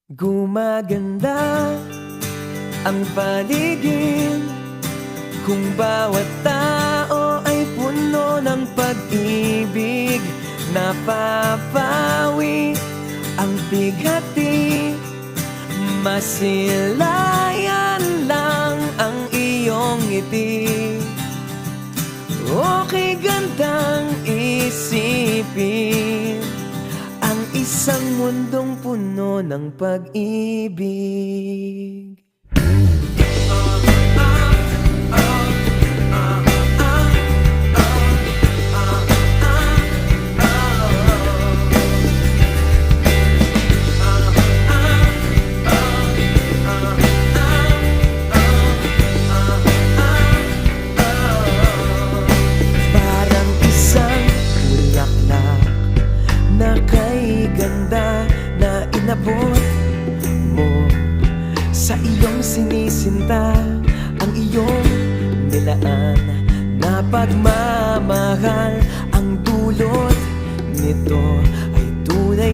Gumaganda ang paligid kung bawat tao ay puno ng pag-ibig. Napapawi ang bighati, masilayan lang ang iyong ngiti. Okay gandang isipin ang isang mundong puno ng pag-ibig. Parang isang bulaklak na kay ganda na inabot mo sa iyong sinisinta, ang iyong nilaan na pagmamahal. Ang dulot nito